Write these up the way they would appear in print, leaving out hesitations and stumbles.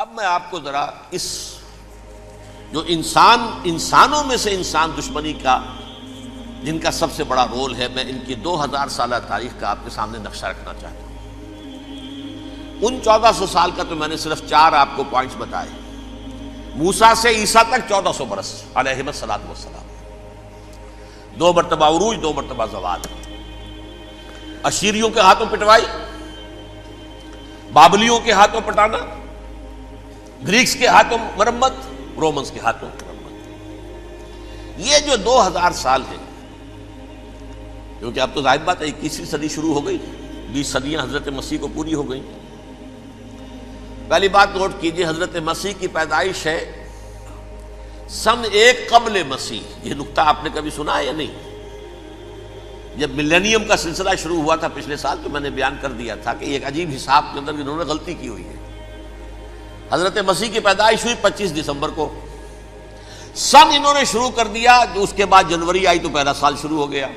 اب میں آپ کو ذرا اس جو انسانوں میں سے انسان دشمنی کا جن کا سب سے بڑا رول ہے، میں ان کی 2000 سالہ تاریخ کا آپ کے سامنے نقشہ رکھنا چاہتا ہوں۔ ان 1400 سال کا تو میں نے صرف 4 آپ کو پوائنٹس بتائے۔ موسیٰ سے عیسیٰ تک 1400 برس علیہ الصلوۃ والسلام، 2 مرتبہ عروج، 2 مرتبہ زوال، اشیریوں کے ہاتھوں پٹوائی، بابلیوں کے ہاتھوں پٹانا، گریکس کے ہاتھوں مرمت، رومنز کے ہاتھوں مرمت۔ یہ جو 2000 سال ہیں، کیونکہ اب تو ظاہر بات ہے 21ویں صدی شروع ہو گئی، 20 صدیاں حضرت مسیح کو پوری ہو گئی۔ پہلی بات نوٹ کیجئے، حضرت مسیح کی پیدائش ہے سن 1 قبل مسیح۔ یہ نقطہ آپ نے کبھی سنا ہے یا نہیں؟ جب ملینیم کا سلسلہ شروع ہوا تھا پچھلے سال، تو میں نے بیان کر دیا تھا کہ ایک عجیب حساب کے اندر انہوں نے غلطی کی ہوئی ہے۔ حضرت مسیح کی پیدائش ہوئی 25 دسمبر کو، سن انہوں نے شروع کر دیا، جو اس کے بعد جنوری آئی تو پہلا سال شروع ہو گیا۔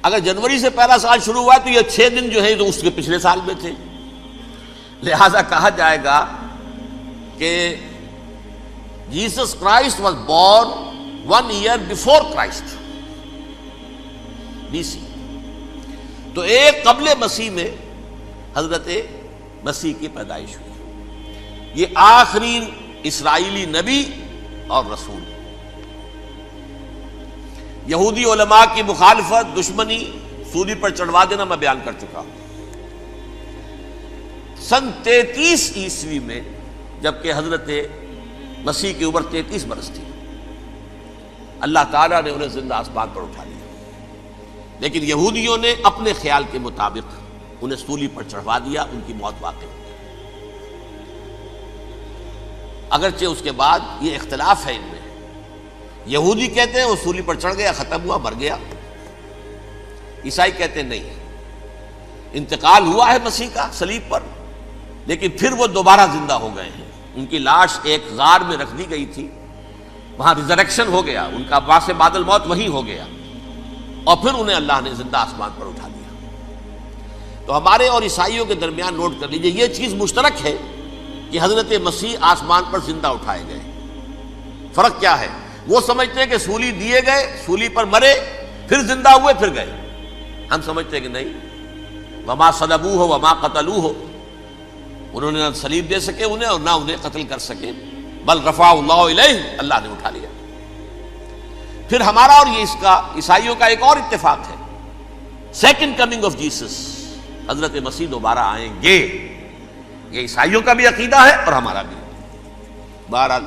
اگر جنوری سے پہلا سال شروع ہوا تو یہ 6 دن جو ہے تو اس کے پچھلے سال میں تھے، لہذا کہا جائے گا کہ Jesus Christ was born 1 year before Christ, BC۔ تو 1 قبل مسیح میں حضرت مسیح کی پیدائش ہوئی۔ یہ آخری اسرائیلی نبی اور رسول۔ یہودی علماء کی مخالفت، دشمنی، سولی پر چڑھوا دینا میں بیان کر چکا ہوں۔ سن 33 عیسوی میں، جبکہ حضرت مسیح کی عمر 33 برس تھی، اللہ تعالیٰ نے انہیں زندہ آسمان پر اٹھا لیا، لیکن یہودیوں نے اپنے خیال کے مطابق انہیں سولی پر چڑھوا دیا، ان کی موت واقع ہو گئی۔ اگرچہ اس کے بعد یہ اختلاف ہے ان میں، یہودی کہتے ہیں وہ سولی پر چڑھ گیا، ختم ہوا، مر گیا۔ عیسائی کہتے ہیں نہیں، انتقال ہوا ہے مسیح کا صلیب پر، لیکن پھر وہ دوبارہ زندہ ہو گئے ہیں۔ ان کی لاش ایک غار میں رکھ دی گئی تھی، وہاں ریزریکشن ہو گیا، ان کا باعث بعد الموت وہی ہو گیا، اور پھر انہیں اللہ نے زندہ آسمان پر اٹھا دیا۔ تو ہمارے اور عیسائیوں کے درمیان نوٹ کر لیجئے، یہ چیز مشترک ہے کہ حضرت مسیح آسمان پر زندہ اٹھائے گئے۔ فرق کیا ہے؟ وہ سمجھتے ہیں کہ سولی دیے گئے، سولی پر مرے، پھر زندہ ہوئے، پھر گئے۔ ہم سمجھتے ہیں کہ نہیں، وما صلبوہ وما قتلوہ، انہوں نے نہ صلیب دے سکے انہیں اور نہ انہیں قتل کر سکے، بل رفع اللہ الیہ، اللہ نے اٹھا لیا۔ پھر ہمارا اور یہ اس کا عیسائیوں کا ایک اور اتفاق ہے، سیکنڈ کمنگ آف جیسس، حضرت مسیح دوبارہ آئیں گے۔ یہ عیسائیوں کا بھی عقیدہ ہے اور ہمارا بھی۔ بہرحال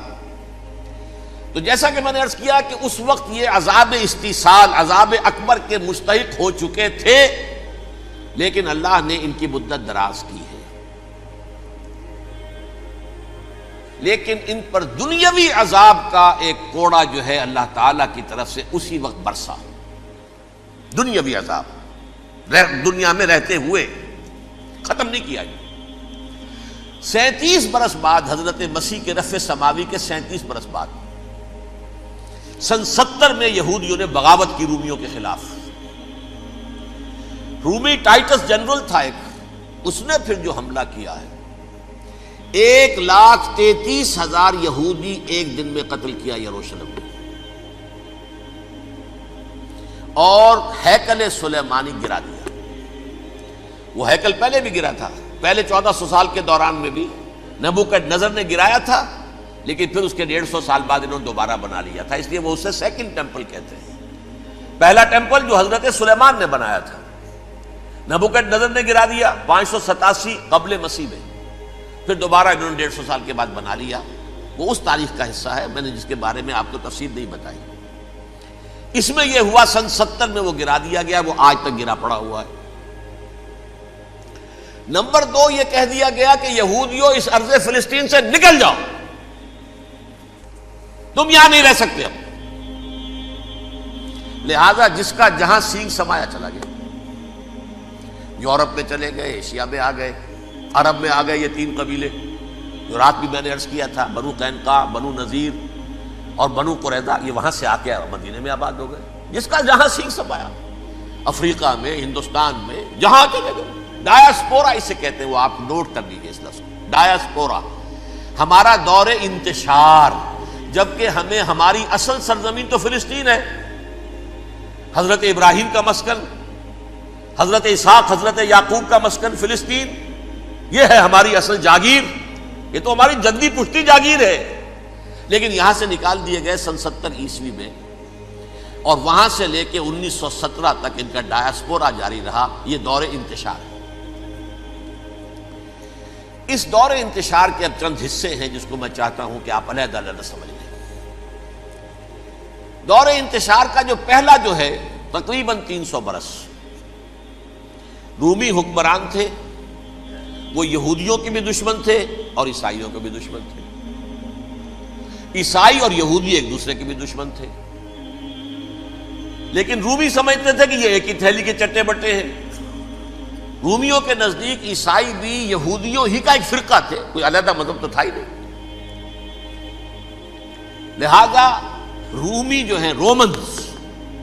تو جیسا کہ میں نے عرض کیا کہ اس وقت یہ عذاب استیصال، عذاب اکبر کے مستحق ہو چکے تھے، لیکن اللہ نے ان کی مدت دراز کی ہے، لیکن ان پر دنیاوی عذاب کا ایک کوڑا جو ہے اللہ تعالیٰ کی طرف سے اسی وقت برسا۔ دنیاوی عذاب دنیا میں رہتے ہوئے ختم نہیں کیا۔ 37 برس بعد، حضرت مسیح کے رفع سماوی کے 37 برس بعد، سن 70 میں یہودیوں نے بغاوت کی رومیوں کے خلاف۔ رومی ٹائٹس جنرل تھا ایک، اس نے پھر جو حملہ کیا ہے، 1,33,000 یہودی ایک دن میں قتل کیا یروشلم میں، اور ہیکل سلیمانی گرا دیا۔ وہ ہیکل پہلے بھی گرا تھا، پہلے 1400 سال کے دوران میں بھی نبوکڈنیزر نے گرایا تھا، لیکن پھر اس کے 150 سال بعد انہوں نے دوبارہ بنا لیا تھا، اس لیے وہ اسے سیکنڈ ٹیمپل کہتے ہیں۔ پہلا ٹیمپل جو حضرت سلیمان نے بنایا تھا، نبوکڈنیزر نے گرا دیا 587 قبل مسیح میں، پھر دوبارہ انہوں نے 150 سال کے بعد بنا لیا۔ وہ اس تاریخ کا حصہ ہے، میں نے جس کے بارے میں آپ کو تفصیل نہیں بتائی۔ اس میں یہ ہوا سن 70 میں وہ گرا دیا گیا، وہ آج تک گرا پڑا ہوا ہے۔ نمبر 2، یہ کہہ دیا گیا کہ یہودیوں اس ارض فلسطین سے نکل جاؤ، تم یہاں نہیں رہ سکتے اب۔ لہذا جس کا جہاں سینگ سمایا چلا گیا، یورپ میں چلے گئے، ایشیا میں آ گئے، عرب میں آ گئے، یہ 3 قبیلے جو رات بھی میں نے عرض کیا تھا، بنو قینقاع، بنو نذیر اور بنو قریظہ، یہ وہاں سے آ کے مدینے میں آباد ہو گئے۔ جس کا جہاں سینگ سمایا، افریقہ میں، ہندوستان میں، جہاں چلے گئے، ڈایاسپورا اسے کہتے ہیں، وہ آپ نوٹ کر لیجیے اس لفظ کو، ڈایاسپورا، ہمارا دور انتشار، جبکہ ہمیں ہماری اصل سرزمین تو فلسطین ہے، حضرت ابراہیم کا مسکن، حضرت اسحاق حضرت یعقوب کا مسکن فلسطین، یہ ہے ہماری اصل جاگیر، یہ تو ہماری جدی پشتی جاگیر ہے، لیکن یہاں سے نکال دیے گئے سن 70 عیسوی میں، اور وہاں سے لے کے 1917 تک ان کا ڈایاسپورا جاری رہا۔ یہ دور انتشار ہے۔ اس دور انتشار کے اب چند حصے ہیں جس کو میں چاہتا ہوں کہ آپ علیحدہ علیحدہ سمجھ لیں۔ دور انتشار کا جو پہلا جو ہے تقریباً 300 برس، رومی حکمران تھے، وہ یہودیوں کے بھی دشمن تھے اور عیسائیوں کے بھی دشمن تھے، عیسائی اور یہودی ایک دوسرے کے بھی دشمن تھے، لیکن رومی سمجھتے تھے کہ یہ ایک ہی تھیلی کے چٹے بٹے ہیں۔ رومیوں کے نزدیک عیسائی بھی یہودیوں ہی کا ایک فرقہ تھے، کوئی علیحدہ مذہب تو تھا ہی نہیں، لہذا رومی جو ہیں رومنز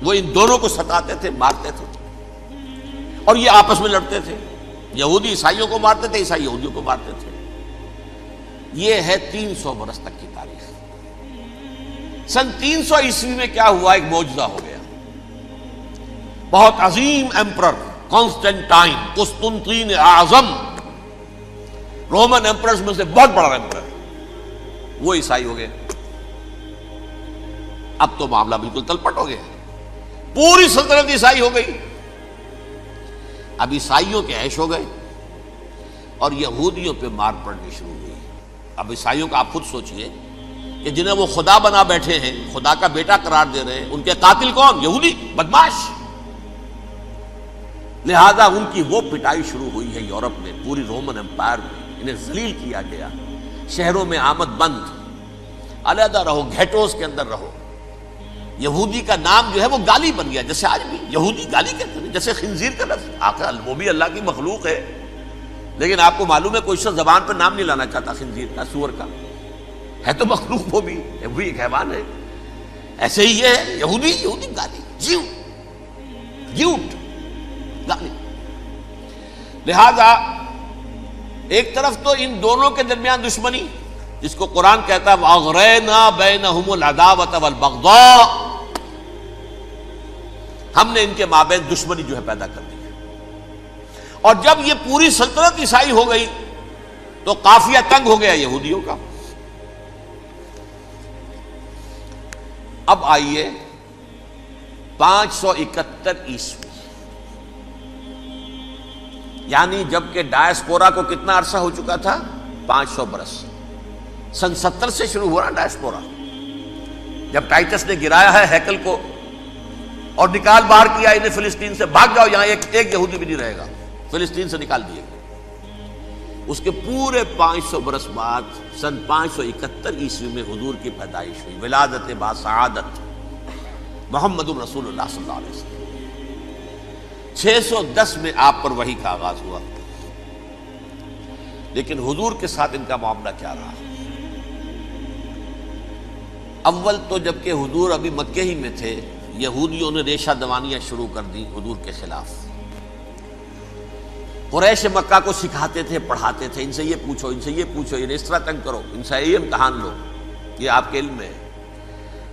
وہ ان دونوں کو ستاتے تھے، مارتے تھے، اور یہ آپس میں لڑتے تھے، یہودی عیسائیوں کو مارتے تھے، عیسائی یہودیوں کو مارتے تھے۔ یہ ہے 300 برس تک کی تاریخ۔ سن 300 عیسوی میں کیا ہوا؟ ایک معجزہ ہو گیا۔ بہت عظیم ایمپرر کانسٹینٹائن، قسطنطین اعظم، رومن ایمپررز میں سے بہت بڑا ایمپرر، وہ عیسائی ہو گئے۔ اب تو معاملہ بالکل تلپٹ ہو گیا، پوری سلطنت عیسائی ہو گئی۔ اب عیسائیوں کے عیش ہو گئے اور یہودیوں پہ مار پڑنی شروع ہوئی۔ اب عیسائیوں کا آپ خود سوچئے کہ جنہیں وہ خدا بنا بیٹھے ہیں، خدا کا بیٹا قرار دے رہے ہیں، ان کے قاتل کون؟ یہودی بدماش۔ لہذا ان کی وہ پٹائی شروع ہوئی ہے یورپ میں، پوری رومن امپائر میں انہیں ذلیل کیا گیا، شہروں میں آمد بند، علیحدہ رہو، گھیٹوز کے اندر رہو۔ یہودی کا نام جو ہے وہ گالی بن گیا، جیسے آج بھی یہودی گالی کہتے ہیں، جیسے خنزیر کا لفظ، آخر وہ بھی اللہ کی مخلوق ہے، لیکن آپ کو معلوم ہے کوئی شخص زبان پر نام نہیں لانا چاہتا خنزیر کا، سور کا، ہے تو مخلوق، وہ بھی ایک حیوان ہے۔ ایسے ہی یہ ہے یہودی، یہودی گالی، جیوٹ گالی۔ لہذا ایک طرف تو ان دونوں کے درمیان دشمنی، جس کو قرآن کہتا ہے وَأَغْرَيْنَا بَيْنَهُمُ الْعَدَاوَةَ وَالْبَغْضَاءَ، ہم نے ان کے مابین دشمنی جو ہے پیدا کر دی ہے۔ اور جب یہ پوری سلطنت عیسائی ہو گئی تو قافیہ تنگ ہو گیا یہودیوں کا۔ اب آئیے 571 عیسوی، یعنی جب کہ ڈایاسپورا کو کتنا عرصہ ہو چکا تھا؟ 500 برس۔ سن 70 سے شروع ہوا نا ڈایاسپورا، جب ٹائٹس نے گرایا ہے ہیکل کو اور نکال باہر کیا انہیں فلسطین سے، بھاگ جاؤ یہاں ایک یہودی بھی نہیں رہے گا، فلسطین سے نکال دیے گئے۔ اس کے پورے 500 برس بعد سن 571 عیسوی میں حضور کی پیدائش ہوئی، ولادت با سعادت محمد رسول اللہ صلی اللہ علیہ وسلم۔ 610 میں آپ پر وحی کا آغاز ہوا، لیکن حضور کے ساتھ ان کا معاملہ کیا رہا؟ اول تو جبکہ حضور ابھی مکے ہی میں تھے، یہودیوں نے ریشہ دوانیاں شروع کر دی حضور کے خلاف۔ قریش مکہ کو سکھاتے تھے، پڑھاتے تھے، ان سے یہ پوچھو، ان سے یہ پوچھو، انہیں اس طرح تنگ کرو، ان سے یہ امتحان لو، یہ آپ کے علم میں ہے۔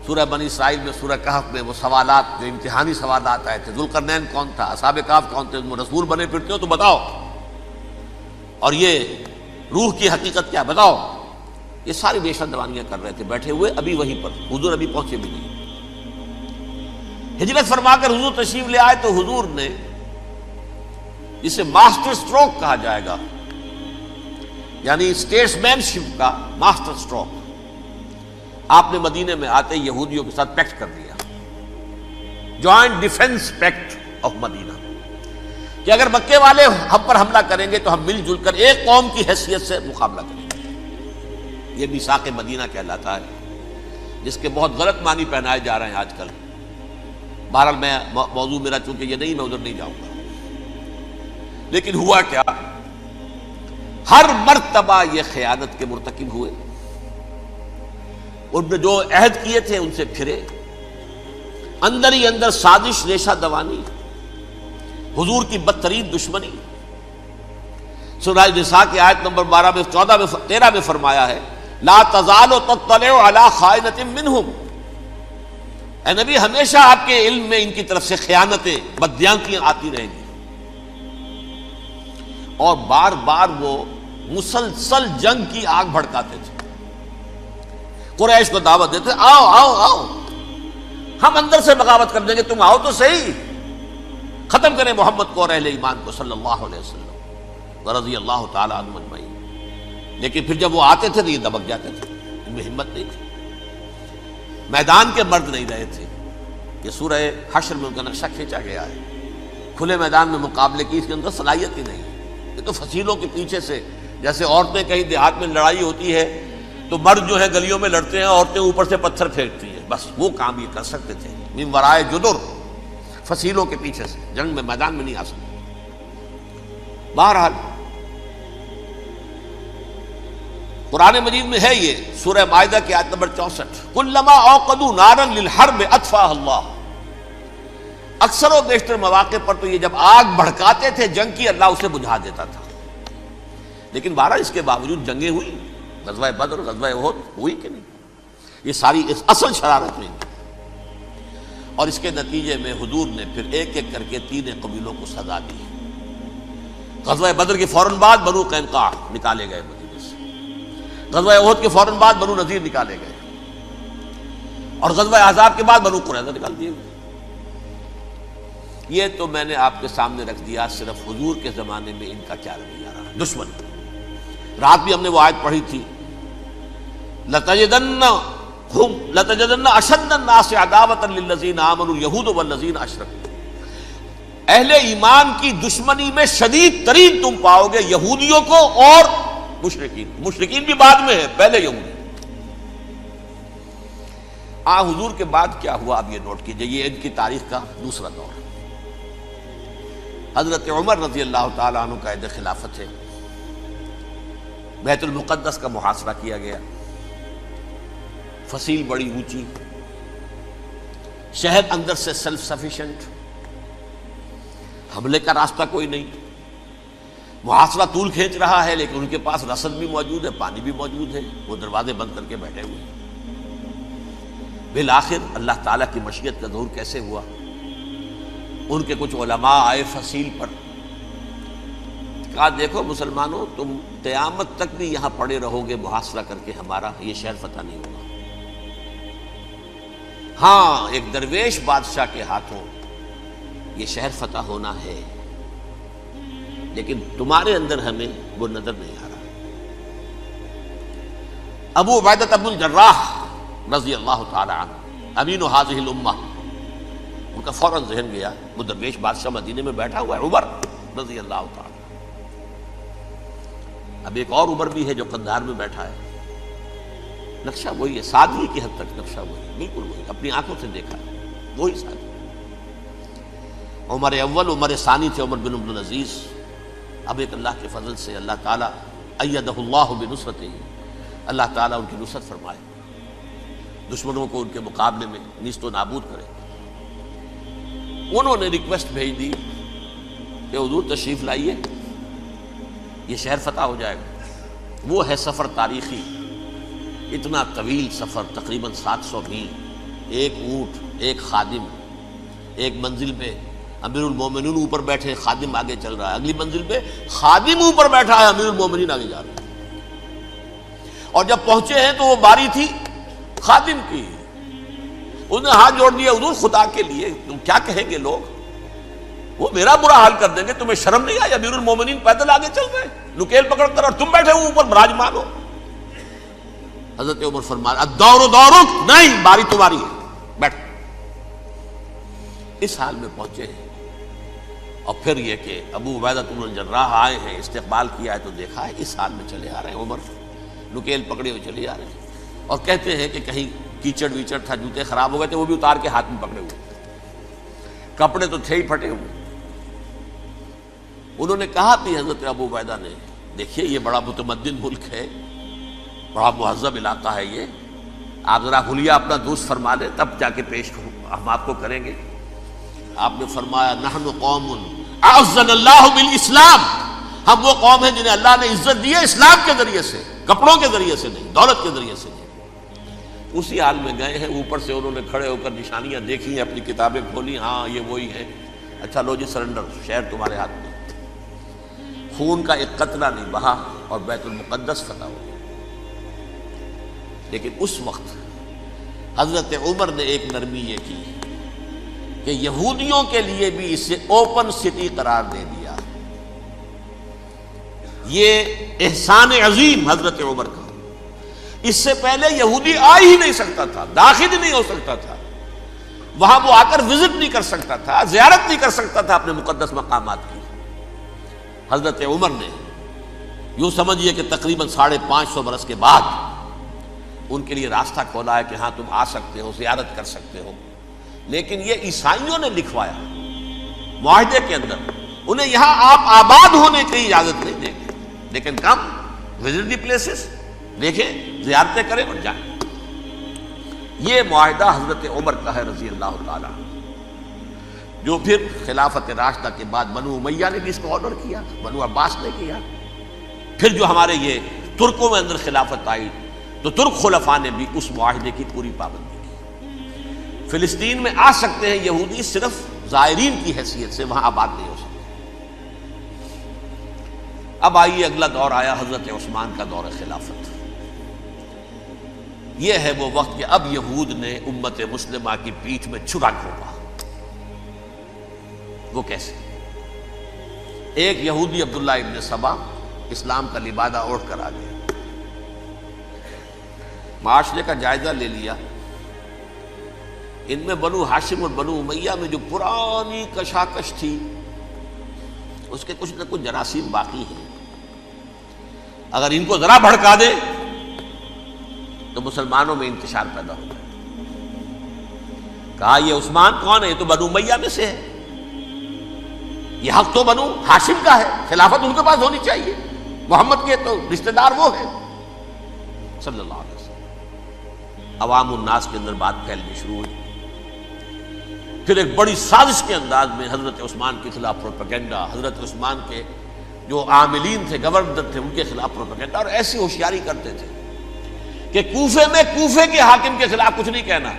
سورہ بنی اسرائیل میں، سورہ کہف میں وہ سوالات، جو امتحانی سوالات آئے تھے، ذوالقرنین کون تھا، اصحاب کہف کون تھے، تم رسول بنے پھرتے ہو تو بتاؤ، اور یہ روح کی حقیقت کیا بتاؤ۔ یہ ساری ریشہ دوانیاں کر رہے تھے بیٹھے ہوئے، ابھی وہیں پر حضور ابھی پہنچے بھی نہیں۔ ہجرت فرما کر حضور تشریف لے آئے تو حضور نے، جسے ماسٹر سٹروک کہا جائے گا، یعنی اسٹیٹس مین شپ کا ماسٹر سٹروک، آپ نے مدینے میں آتے یہودیوں کے ساتھ پیکٹ کر دیا، جوائنٹ ڈیفنس پیکٹ آف مدینہ، کہ اگر مکے والے ہم پر حملہ کریں گے تو ہم مل جل کر ایک قوم کی حیثیت سے مقابلہ کریں گے۔ یہ میثاق مدینہ کہلاتا ہے، جس کے بہت غلط معنی پہنائے جا رہے ہیں آج کل۔ بہرحال میں موضوع میرا چونکہ یہ نہیں، میں ادھر نہیں جاؤں گا، لیکن ہوا کیا؟ ہر مرتبہ یہ خیانت کے مرتکب ہوئے، ان نے جو عہد کیے تھے ان سے پھرے، اندر ہی اندر سازش، ریشہ دوانی، حضور کی بدترین دشمنی۔ سورہ نساء کی آیت نمبر 12 میں 14 میں 13 میں فرمایا ہے لا تزال تطلع علی خائنۃ منہم، اے نبی ہمیشہ آپ کے علم میں ان کی طرف سے خیانتیں، بددیانتیاں آتی رہیں گی. اور بار بار وہ مسلسل جنگ کی آگ بھڑکاتے تھے. قریش کو دعوت دیتے، آؤ آؤ آؤ ہم اندر سے بغاوت کر دیں گے، تم آؤ تو صحیح، ختم کریں محمد کو اور اہل ایمان کو صلی اللہ علیہ وسلم ورضی اللہ تعالی عنہم اجمعین. لیکن پھر جب وہ آتے تھے تو یہ دبک جاتے تھے، ان میں ہمت نہیں تھی. میدان کے مرد نہیں رہے تھے. یہ سورہ حشر میں ان کا نقشہ کھینچا گیا ہے. کھلے میدان میں مقابلے کی اس کے اندر صلاحیت ہی نہیں. یہ تو فصیلوں کے پیچھے سے، جیسے عورتیں کہیں دیہات میں لڑائی ہوتی ہے تو مرد جو ہے گلیوں میں لڑتے ہیں، عورتیں اوپر سے پتھر پھینکتی ہیں، بس وہ کام یہ کر سکتے تھے. من ورائے جدر، فصیلوں کے پیچھے سے، جنگ میں میدان میں نہیں آ سکتے. بہرحال قرآن مجید میں ہے یہ سورہ مائدہ کی آیت نمبر 64، کلما اوقدوا نارا للحرب اطفاها اللہ. اکثر و بیشتر مواقع پر تو یہ جب آگ بھڑکاتے تھے جنگ کی، اللہ اسے بجھا دیتا تھا. لیکن بہرحال اس کے باوجود جنگیں ہوئی، غزوہ بدر، غزوہ احد ہوئی کہ نہیں؟ یہ ساری اس اصل شرارت میں. اور اس کے نتیجے میں حضور نے پھر ایک ایک کر کے 3 قبیلوں کو سزا دی. غزوہ بدر کے فوراً بعد بنو قینقاع نکالے گئے مدینے سے، غزوہ احد کے فوراً بعد بنو نذیر نکالے گئے، اور غزوہ احزاب کے بعد بنو قریظہ نکال دیے گئے. یہ تو میں نے آپ کے سامنے رکھ دیا صرف حضور کے زمانے میں ان کا کیا رویہ رہا. دشمن، رات بھی ہم نے وہ آیت پڑھی تھی، لَتَجِدَنَّ أَشَدَّ النَّاسِ عَدَاوَةً لِلَّذِينَ آمَنُوا الْيَهُودُ وَالَّذِينَ أَشْرَكُوا. اہل ایمان کی دشمنی میں شدید ترین تم پاؤ گے یہودیوں کو اور مشرکین. مشرکین بھی بعد میں ہے، پہلے یہودی. حضور کے بعد کیا ہوا اب یہ نوٹ کیجئے، یہ ان کی تاریخ کا دوسرا دور. حضرت عمر رضی اللہ تعالیٰ عنہ قائد خلافت ہے. بیت المقدس کا محاصرہ کیا گیا، فصیل بڑی اونچی، شہر اندر سے سیلف سفیشینٹ، حملے کا راستہ کوئی نہیں. محاصرہ طول کھینچ رہا ہے لیکن ان کے پاس رسد بھی موجود ہے، پانی بھی موجود ہے، وہ دروازے بند کر کے بیٹھے ہوئے ہیں. بالآخر اللہ تعالیٰ کی مشیت کا ظہور کیسے ہوا؟ ان کے کچھ علماء آئے فصیل پر، کہا دیکھو مسلمانوں، تم قیامت تک بھی یہاں پڑے رہو گے محاصرہ کر کے، ہمارا یہ شہر فتح نہیں ہوگا. ہاں ایک درویش بادشاہ کے ہاتھوں یہ شہر فتح ہونا ہے، لیکن تمہارے اندر ہمیں وہ نظر نہیں آ رہا. ابو عبیدہ بن الجراح رضی اللہ تعالی عنہ، امین هذه الامہ، ان کا فوراً ذہن گیا وہ درویش بادشاہ مدینے میں بیٹھا ہوا ہے عمر رضی اللہ تعالی. اب ایک اور عمر بھی ہے جو قندھار میں بیٹھا ہے. نقشہ وہی ہے، سادگی کی حد تک نقشہ وہی، بالکل وہی، اپنی آنکھوں سے دیکھا ہے وہی سادگی. عمر اول، عمر ثانی تھے عمر بن عبد العزیز. اب ایک اللہ کے فضل سے اللہ تعالیٰ ایدہ اللہ بنصرتہ، اللہ تعالیٰ ان کی نصرت فرمائے، دشمنوں کو ان کے مقابلے میں نیست و نابود کرے. انہوں نے ریکویسٹ بھیج دی کہ حضور تشریف لائیے، یہ شہر فتح ہو جائے گا. وہ ہے سفر تاریخی، اتنا طویل سفر، تقریباً 700 میل، ایک اونٹ، ایک خادم، ایک منزل پہ امیر المومنین اوپر بیٹھے، خادم آگے چل رہا ہے، اگلی منزل پہ خادم اوپر بیٹھا ہے، امیر المومنین آگے جا رہے ہیں. اور جب پہنچے ہیں تو وہ باری تھی خادم کی. انہوں نے ہاتھ جوڑ دیا، حضور خدا کے لیے تم کیا کہیں گے لوگ، وہ میرا برا حال کر دیں گے، تمہیں شرم نہیں آئی؟ امیر المومنین پیدل آگے چل رہے ہیں نکیل پکڑ کر، اور تم بیٹھے ہو اوپر براجمان ہو. حضرت عمر فرمایا الدور دورک، نہیں باری تمہاری ہے، بیٹھ. اس حال میں پہنچے ہیں. اور پھر یہ کہ ابو عبیدہ بن الجراح آئے ہیں، استقبال کیا ہے تو دیکھا ہے اس حال میں چلے آ رہے ہیں. عمر نکیل پکڑے ہوئے چلے آ رہے ہیں، اور کہتے ہیں کہ کہیں کیچڑ ویچڑ تھا، جوتے خراب ہو گئے تھے، وہ بھی اتار کے ہاتھ میں پکڑے ہوئے، کپڑے تو تھے ہی پھٹے ہوئے. انہوں نے کہا بھی حضرت ابو عبیدہ نے، دیکھیے یہ بڑا متمدن ملک ہے، بڑا مہذب علاقہ ہے یہ، آپ ذرا حلیہ اپنا درست فرما لیں تب جا کے پیش ہم آپ کو کریں گے. آپ نے فرمایا نحن قوم اعزنا اللہ بالاسلام، ہم وہ قوم ہیں جنہیں اللہ نے عزت دی ہے اسلام کے ذریعے سے، کپڑوں کے ذریعے سے نہیں، دولت کے ذریعے سے نہیں۔ اسی حال میں گئے ہیں، اوپر سے انہوں نے کھڑے ہو کر نشانیاں دیکھی ہیں، اپنی کتابیں کھولی، ہاں یہ وہی ہے، اچھا لو جی سرنڈر، شہر تمہارے ہاتھ میں۔ خون کا ایک قطرہ نہیں بہا اور بیت المقدس فتح ہو گیا۔ لیکن اس وقت حضرت عمر نے ایک نرمی یہ کی کہ یہودیوں کے لیے بھی اسے اوپن سٹی قرار دے دیا۔ یہ احسان عظیم حضرت عمر کا، اس سے پہلے یہودی آ ہی نہیں سکتا تھا، داخل ہی نہیں ہو سکتا تھا، وہاں وہ آ کر وزٹ نہیں کر سکتا تھا، زیارت نہیں کر سکتا تھا اپنے مقدس مقامات کی۔ حضرت عمر نے یوں سمجھیے کہ تقریباً 550 برس کے بعد ان کے لیے راستہ کھولا ہے کہ ہاں تم آ سکتے ہو، زیارت کر سکتے ہو۔ لیکن یہ عیسائیوں نے لکھوایا معاہدے کے اندر، انہیں یہاں آپ آباد ہونے کی اجازت نہیں دیں گے، لیکن کم وزٹ دی پلیسز، دیکھیں زیارتیں کریں اور جائیں۔ یہ معاہدہ حضرت عمر کا ہے رضی اللہ تعالیٰ، جو پھر خلافت راشدہ کے بعد بنو امیہ نے بھی اس کو آنر کیا، بنو عباس نے کیا۔ پھر جو ہمارے یہ ترکوں میں اندر خلافت آئی تو ترک خلفاء نے بھی اس معاہدے کی پوری پابندی کی۔ فلسطین میں آ سکتے ہیں یہودی صرف زائرین کی حیثیت سے، وہاں آباد نہیں ہو سکتے۔ اب آئیے اگلا دور آیا حضرت عثمان کا دور خلافت۔ یہ ہے وہ وقت کہ اب یہود نے امت مسلمہ کی پیٹھ میں چھرا گھونپا۔ وہ کیسے؟ ایک یہودی عبداللہ ابن سبا اسلام کا لبادہ اوڑھ کر آ گیا، معاشرے کا جائزہ لے لیا، ان میں بنو ہاشم اور بنو امیہ میں جو پرانی کشاکش تھی اس کے کچھ نہ کچھ جراثیم باقی ہیں، اگر ان کو ذرا بھڑکا دے تو مسلمانوں میں انتشار پیدا ہو جائے۔ کہا یہ عثمان کون ہے؟ یہ تو بنو امیہ میں سے ہے، یہ حق تو بنو ہاشم کا ہے، خلافت ان کے پاس ہونی چاہیے، محمد کے تو رشتہ دار وہ ہیں صلی اللہ علیہ وسلم۔ عوام الناس کے اندر بات پھیلنی شروع ہوئی۔ پھر ایک بڑی سازش کے انداز میں حضرت عثمان کے خلاف پروپیگنڈا، حضرت عثمان کے جو عاملین تھے، گورنر تھے، ان کے خلاف پروپیگنڈا، اور ایسی ہوشیاری کرتے تھے کہ کوفے میں کوفے کے حاکم کے خلاف کچھ نہیں کہنا،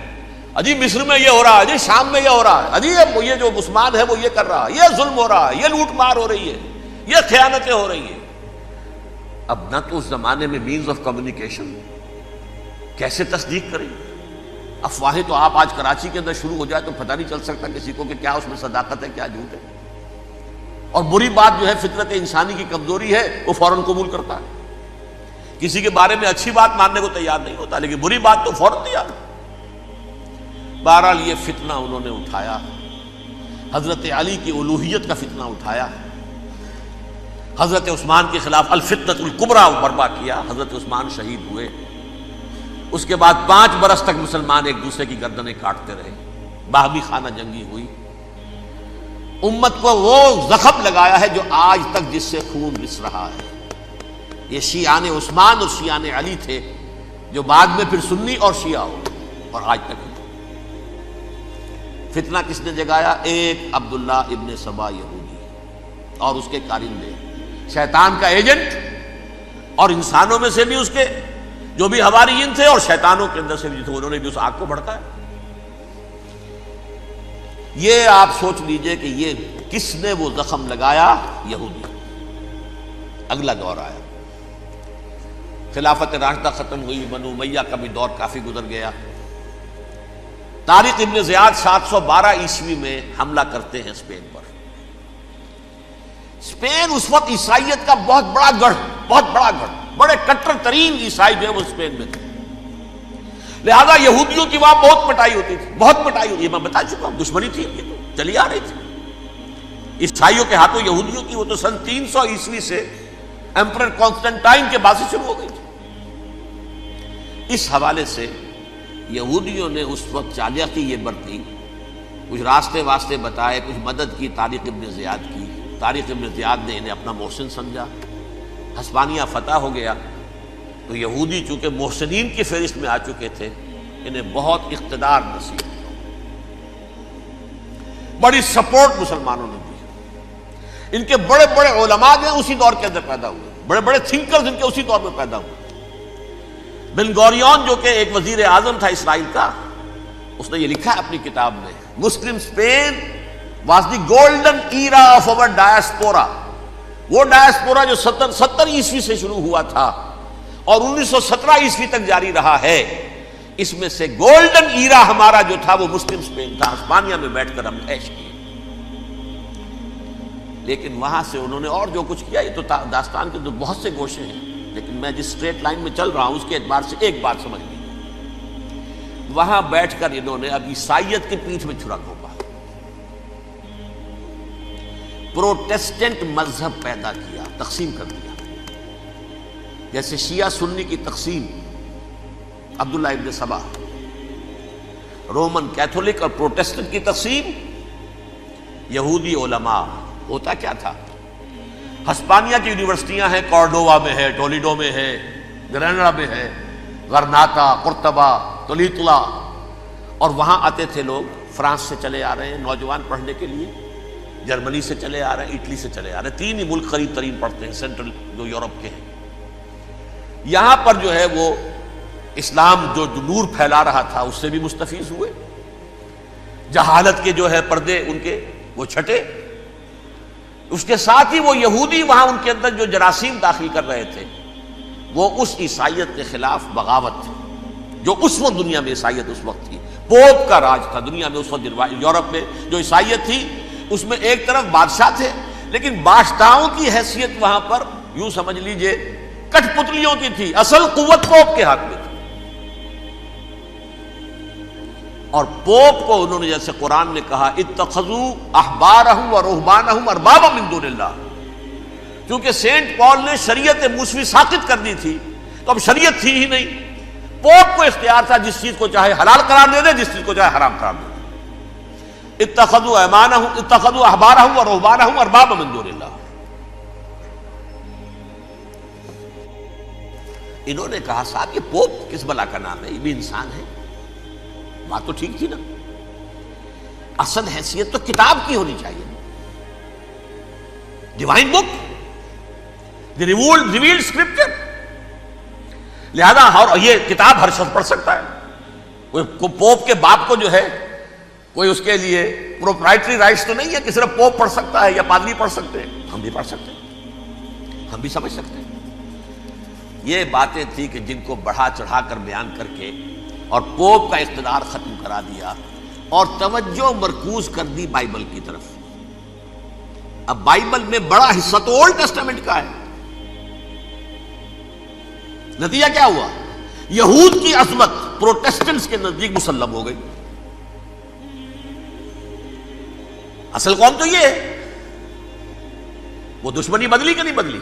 اجی مصر میں یہ ہو رہا ہے، اجی شام میں یہ ہو رہا ہے، اجی یہ جو عثمان ہے وہ یہ کر رہا ہے، یہ ظلم ہو رہا ہے، یہ لوٹ مار ہو رہی ہے، یہ خیانتیں ہو رہی ہیں۔ اب نہ تو اس زمانے میں مینز آف کمیونیکیشن، کیسے تصدیق کریں؟ افواہیں تو آپ آج کراچی کے اندر شروع ہو جائے تو پتہ نہیں چل سکتا کسی کو کہ کیا اس میں صداقت ہے کیا جھوٹ ہے، اور بری بات جو ہے فطرت انسانی کی کمزوری ہے وہ فوراً قبول کرتا ہے، کسی کے بارے میں اچھی بات ماننے کو تیار نہیں ہوتا، لیکن بری بات تو فوراً تیار۔ بہرحال یہ فتنہ انہوں نے اٹھایا، حضرت علی کی الوہیت کا فتنہ اٹھایا، حضرت عثمان کے خلاف الفتنۃ الکبریٰ برپا کیا، حضرت عثمان شہید ہوئے۔ اس کے بعد 5 برس تک مسلمان ایک دوسرے کی گردنیں کاٹتے رہے، باہمی خانہ جنگی ہوئی، امت کو وہ زخم لگایا ہے جو آج تک جس سے خون رس رہا ہے۔ یہ شیعان عثمان اور شیعان علی تھے جو بعد میں پھر سنی اور شیعہ ہو، اور آج تک فتنہ کس نے جگایا؟ ایک عبداللہ ابن سبا یہودی اور اس کے کارندے، شیطان کا ایجنٹ، اور انسانوں میں سے بھی اس کے جو بھی حواریین تھے اور شیطانوں کے اندر سے بھی تھے، انہوں نے بھی اس آگ کو بھڑکایا۔ یہ آپ سوچ لیجئے کہ یہ کس نے وہ زخم لگایا؟ یہودی۔ اگلا دور آیا، خلافت راشدہ ختم ہوئی، بنو امیہ کا بھی دور کافی گزر گیا۔ طارق ابن زیاد 712 عیسوی میں حملہ کرتے ہیں اسپین پر۔ اسپین اس وقت عیسائیت کا بہت بڑا گڑھ، بڑے کٹر ترین عیسائی جو ہے وہ اسپین میں تھے، لہذا یہودیوں کی وہاں بہت پٹائی ہوتی تھی، یہ میں بتا چکا ہوں، دشمنی تھی، یہ تو چلی آ رہی تھی عیسائیوں کے ہاتھوں یہودیوں کی، وہ تو سن 300 عیسوی سے ایمپرر کانسٹنٹائن کے بعد سے شروع ہو گئی تھی۔ اس حوالے سے یہودیوں نے اس وقت چالاکی یہ برتی، کچھ راستے واسطے بتائے، کچھ مدد کی طارق ابن زیاد کی۔ طارق ابن زیاد نے انہیں اپنا محسن سمجھا، ہسپانیہ فتح ہو گیا تو یہودی چونکہ محسنین کی فہرست میں آ چکے تھے، انہیں بہت اقتدار نصیب ہوا، بڑی سپورٹ مسلمانوں نے دی۔ ان کے بڑے بڑے علماء جو ہیں اسی دور کے اندر پیدا ہوئے، بڑے بڑے تھنکرز ان کے اسی دور میں پیدا ہوئے۔ بن گوریون جو کہ ایک وزیر اعظم تھا اسرائیل کا، اس نے یہ لکھا ہے اپنی کتاب میں، Muslim Spain was the golden era of our diaspora, وہ ڈائسپورا جو 70 عیسوی سے شروع ہوا تھا اور 1917 عیسوی تک جاری رہا ہے، اس میں سے گولڈن ایرا ہمارا جو تھا وہ مسلم اسپین تھا، ہسپانیہ میں بیٹھ کر ہم عیش کیے۔ لیکن وہاں سے انہوں نے اور جو کچھ کیا، یہ تو داستان کے تو بہت سے گوشے ہیں، لیکن میں جس اسٹریٹ لائن میں چل رہا ہوں اس کے اعتبار سے ایک بات سمجھ لیجیے، وہاں بیٹھ کر انہوں نے اب عیسائیت کی پیٹھ میں چھرا گھونپا، پروٹیسٹنٹ مذہب پیدا کیا، تقسیم کر دیا، جیسے شیعہ سنی کی تقسیم، عبداللہ ابن سبا، رومن کیتھولک اور پروٹیسٹنٹ کی تقسیم، یہودی علماء۔ ہوتا کیا تھا، ہسپانیہ کی یونیورسٹیاں ہیں، کارڈووا میں ہے، ٹولیڈو میں ہے، گریناڈا میں ہے، غرناطہ، قرطبہ، تولیتلا، اور وہاں آتے تھے لوگ، فرانس سے چلے آ رہے ہیں نوجوان پڑھنے کے لیے، جرمنی سے چلے آ رہے ہیں، اٹلی سے چلے آ رہے ہیں، 3 ہی ملک قریب ترین پڑھتے ہیں سینٹرل جو یورپ کے ہیں۔ یہاں پر جو ہے وہ اسلام جو نور پھیلا رہا تھا اس سے بھی مستفیض ہوئے، جہالت کے جو ہے پردے ان کے وہ چھٹے، اس کے ساتھ ہی وہ یہودی وہاں ان کے اندر جو جراثیم داخل کر رہے تھے وہ اس عیسائیت کے خلاف بغاوت تھی، جو اس وقت دنیا میں عیسائیت اس وقت تھی، پوپ کا راج تھا دنیا میں اس وقت، یورپ میں جو عیسائیت تھی اس میں ایک طرف بادشاہ تھے، لیکن بادشاہوں کی حیثیت وہاں پر یوں سمجھ لیجئے کٹ پتلیوں کی تھی، اصل قوت پوپ کے ہاتھ میں تھی۔ اور پوپ کو انہوں نے جیسے قرآن نے کہا اتخذوا احبارهم ورهبانهم اربابا من دون اللہ، کیونکہ سینٹ پال نے شریعت موسوی ساقط کر دی تھی تو اب شریعت تھی ہی نہیں، پوپ کو اختیار تھا جس چیز کو چاہے حلال قرار دے دے، جس چیز کو چاہے حرام قرار دے دے۔ اتخذوا احبارهم ورهبانهم اربابا من دون اللہ۔ انہوں نے کہا صاحب یہ پوپ کس بلا کا نام ہے، یہ بھی انسان ہے، بات تو ٹھیک تھی نا، اصل حیثیت تو کتاب کی ہونی چاہیے، ڈیوائن بک، دی ریویلڈ اسکرپچر، لہذا یہ کتاب ہر شخص پڑھ سکتا ہے، کوئی پوپ کے باپ کو جو ہے کوئی اس کے لیے پروپرائٹری رائٹس تو نہیں ہے کہ صرف پوپ پڑھ سکتا ہے یا پادری پڑھ سکتے ہیں، ہم بھی پڑھ سکتے ہیں، ہم بھی سمجھ سکتے ہیں۔ یہ باتیں تھی کہ جن کو بڑھا چڑھا کر بیان کر کے اور پوپ کا اقتدار ختم کرا دیا اور توجہ مرکوز کر دی بائبل کی طرف۔ اب بائبل میں بڑا حصہ تو اولڈ ٹیسٹامنٹ کا ہے، نتیجہ کیا ہوا، یہود کی عظمت پروٹیسٹنٹس کے نزدیک مسلم ہو گئی۔ اصل قوم تو یہ ہے، وہ دشمنی بدلی کہ نہیں بدلی،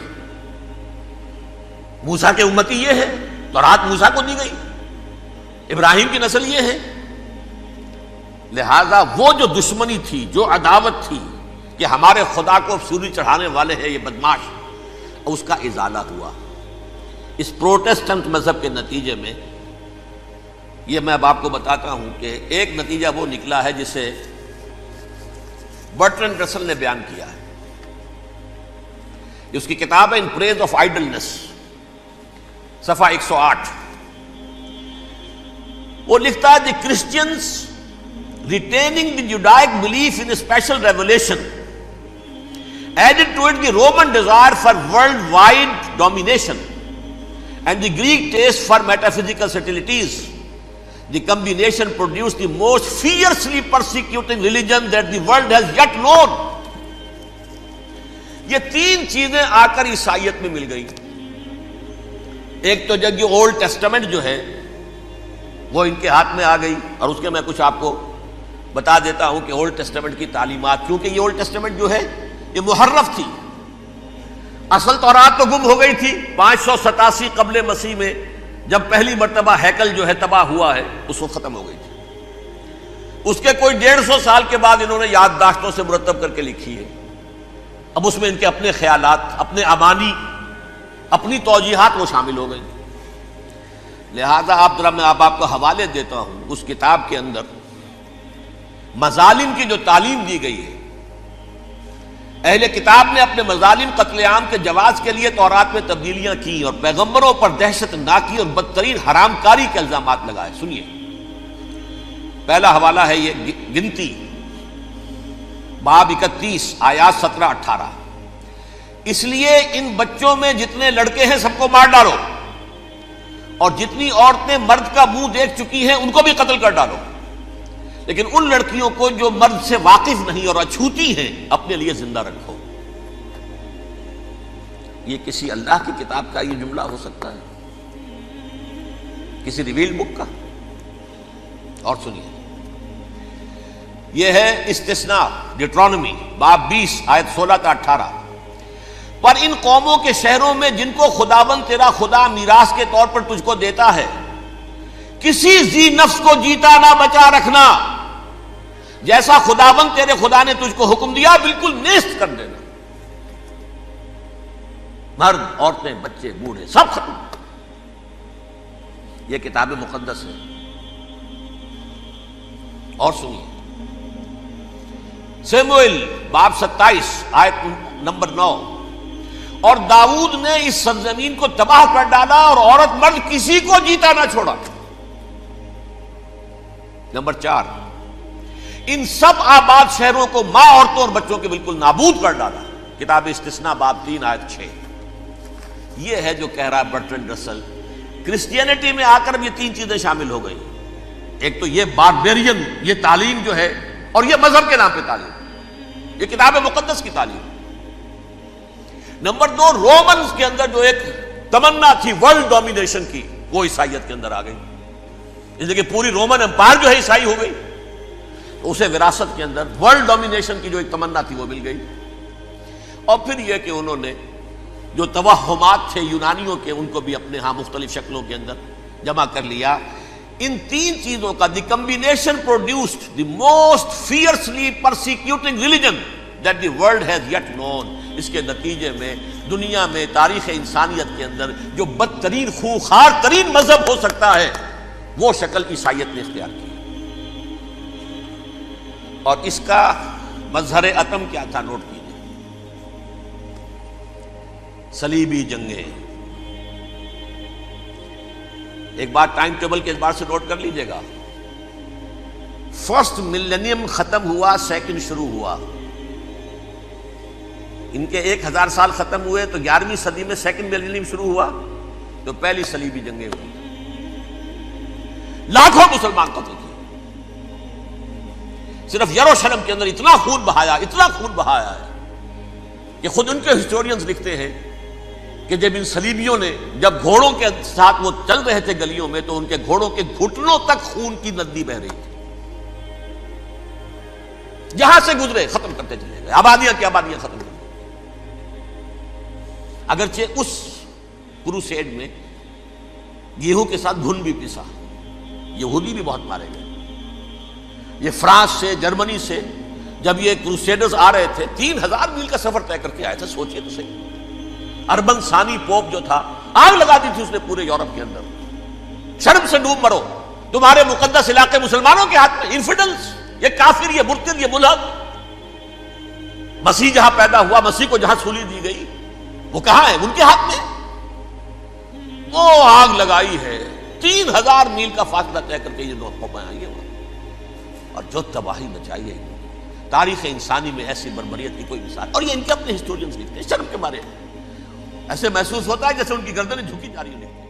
موسیٰ کے امتی یہ ہے، تورات موسیٰ کو دی گئی، ابراہیم کی نسل یہ ہے، لہذا وہ جو دشمنی تھی، جو عداوت تھی کہ ہمارے خدا کو سوری چڑھانے والے ہیں یہ بدماش، اس کا ازالہ ہوا اس پروٹیسٹنٹ مذہب کے نتیجے میں۔ یہ میں اب آپ کو بتاتا ہوں کہ ایک نتیجہ وہ نکلا ہے جسے برٹرنڈ رسل نے بیان کیا ہے، اس کی کتاب ہے ان پریز آف آئیڈلنس، صفحہ 108۔ وہ لکھتا ہے the Christians retaining the Judaic belief in special revelation added to it the Roman desire for worldwide domination and the Greek taste for metaphysical subtleties. The combination produced the most fiercely persecuting religion that the world has yet known. یہ 3 چیزیں آ کر عیسائیت میں مل گئی۔ ایک تو جب یہ اولڈ ٹیسٹامنٹ جو ہے وہ ان کے ہاتھ میں آ گئی، اور اس کے میں کچھ آپ کو بتا دیتا ہوں کہ اولڈ ٹیسٹامنٹ کی تعلیمات، کیونکہ یہ اولڈ ٹیسٹامنٹ جو ہے یہ محرف تھی، اصل تورات تو گم ہو گئی تھی 587 قبل مسیح میں، جب پہلی مرتبہ ہیکل جو ہے تباہ ہوا ہے اس وقت ختم ہو گئی تھی۔ اس کے کوئی 150 سال کے بعد انہوں نے یادداشتوں سے مرتب کر کے لکھی ہے، اب اس میں ان کے اپنے خیالات، اپنے امانی، اپنی توجیحات وہ شامل ہو گئی۔ لہذا میں آپ کو حوالے دیتا ہوں، اس کتاب کے اندر مظالم کی جو تعلیم دی گئی ہے، اہل کتاب نے اپنے مظالم قتل عام کے جواز کے لیے تورات میں تبدیلیاں کی اور پیغمبروں پر دہشت ناکی اور بدترین حرام کاری کے الزامات لگائے. سنیے، پہلا حوالہ ہے یہ گنتی باب 31 آیات 17-18. اس لیے ان بچوں میں جتنے لڑکے ہیں سب کو مار ڈالو، اور جتنی عورتیں مرد کا منہ دیکھ چکی ہیں ان کو بھی قتل کر ڈالو، لیکن ان لڑکیوں کو جو مرد سے واقف نہیں اور اچھوتی ہیں اپنے لیے زندہ رکھو. یہ کسی اللہ کی کتاب کا یہ جملہ ہو سکتا ہے؟ کسی ریویل بک کا؟ اور سنیے، یہ ہے استثناء ڈیٹرانومی باب 20 آیت 16-18. پر ان قوموں کے شہروں میں جن کو خداوند تیرا خدا میراث کے طور پر تجھ کو دیتا ہے، کسی ذی نفس کو جیتا نہ بچا رکھنا، جیسا خداوند تیرے خدا نے تجھ کو حکم دیا بالکل نیست کر دینا. مرد، عورتیں، بچے، بوڑھے سب ختم. یہ کتاب مقدس ہے. اور سنیے، سموئیل باب 27 آیت نمبر 9. اور داؤد نے اس سرزمین کو تباہ کر ڈالا اور عورت مرد کسی کو جیتا نہ چھوڑا. نمبر 4، ان سب آباد شہروں کو ماں، عورتوں اور بچوں کے بالکل نابود کر ڈالا. کتاب استثناء باب 3 آیت 6. یہ ہے جو کہہ رہا ہے برٹرنڈ رسل، کرسچینٹی میں آ کر اب یہ تین چیزیں شامل ہو گئی. ایک تو یہ باربیرین یہ تعلیم جو ہے، اور یہ مذہب کے نام پہ تعلیم، یہ کتاب مقدس کی تعلیم. نمبر 2، رومنز کے اندر جو ایک تمنا تھی ورلڈ ڈومینیشن کی، وہ عیسائیت کے اندر آ گئی. اس لیے کہ پوری رومن امپائر جو ہے عیسائی ہو گئی، تو اسے وراثت کے اندر ورلڈ ڈومینیشن کی جو ایک تمنا تھی وہ مل گئی. اور پھر یہ کہ انہوں نے جو توہمات تھے یونانیوں کے، ان کو بھی اپنے ہاں مختلف شکلوں کے اندر جمع کر لیا. ان تین چیزوں کا the combination produced the most fiercely persecuting religion that the world has yet known. اس کے نتیجے میں دنیا میں تاریخ انسانیت کے اندر جو بدترین خوخار ترین مذہب ہو سکتا ہے وہ شکل عیسائیت نے اختیار کی. اور اس کا مظہر عتم کیا تھا؟ نوٹ کیجیے، صلیبی جنگیں. ایک بات ٹائم ٹیبل کے اعتبار سے نوٹ کر لیجئے گا. فرسٹ ملینیم ختم ہوا، سیکنڈ شروع ہوا. ان کے 1000 سال ختم ہوئے تو 11ویں صدی میں سیکنڈ ملینیم شروع ہوا، تو پہلی صلیبی جنگیں ہوئی. لاکھوں مسلمان قتل کیے. صرف یروشلم کے اندر اتنا خون بہایا ہے کہ خود ان کے ہسٹورینز لکھتے ہیں کہ جب ان صلیبیوں نے جب گھوڑوں کے ساتھ وہ چل رہے تھے گلیوں میں، تو ان کے گھوڑوں کے گھٹنوں تک خون کی ندی بہ رہی تھی. جہاں سے گزرے ختم کرتے چلے گئے، آبادیاں کی آبادیاں ختم کر. اگرچہ اس کروسیڈ میں گیہوں کے ساتھ گھن بھی پیسا، یہودی بھی بہت مارے گئے. یہ فرانس سے، جرمنی سے جب یہ کروسیڈرز آ رہے تھے، 3000 میل کا سفر طے کر کے آئے تھے. سوچئے تو صحیح. اربن ثانی پوپ جو تھا، آگ لگا دی تھی اس نے پورے یورپ کے اندر. شرم سے ڈوب مرو، تمہارے مقدس علاقے مسلمانوں کے ہاتھ میں. انفیڈلز، یہ کافر، یہ مرتد، یہ ملحد. مسیح جہاں پیدا ہوا، مسیح کو جہاں سولی دی گئی، وہ کہاں ہے؟ ان کے ہاتھ میں. وہ آگ لگائی ہے، 3000 میل کا فاصلہ طے کر کے یہ قومیں آئی ہیں، اور جو تباہی مچائی ہے. تاریخ انسانی میں ایسی بربریت کی کوئی مثال. اور یہ ان کے اپنے ہسٹورینز لکھتے ہیں. شرم کے مارے ایسے محسوس ہوتا ہے جیسے ان کی گردنیں جھکی جا رہی ہیں.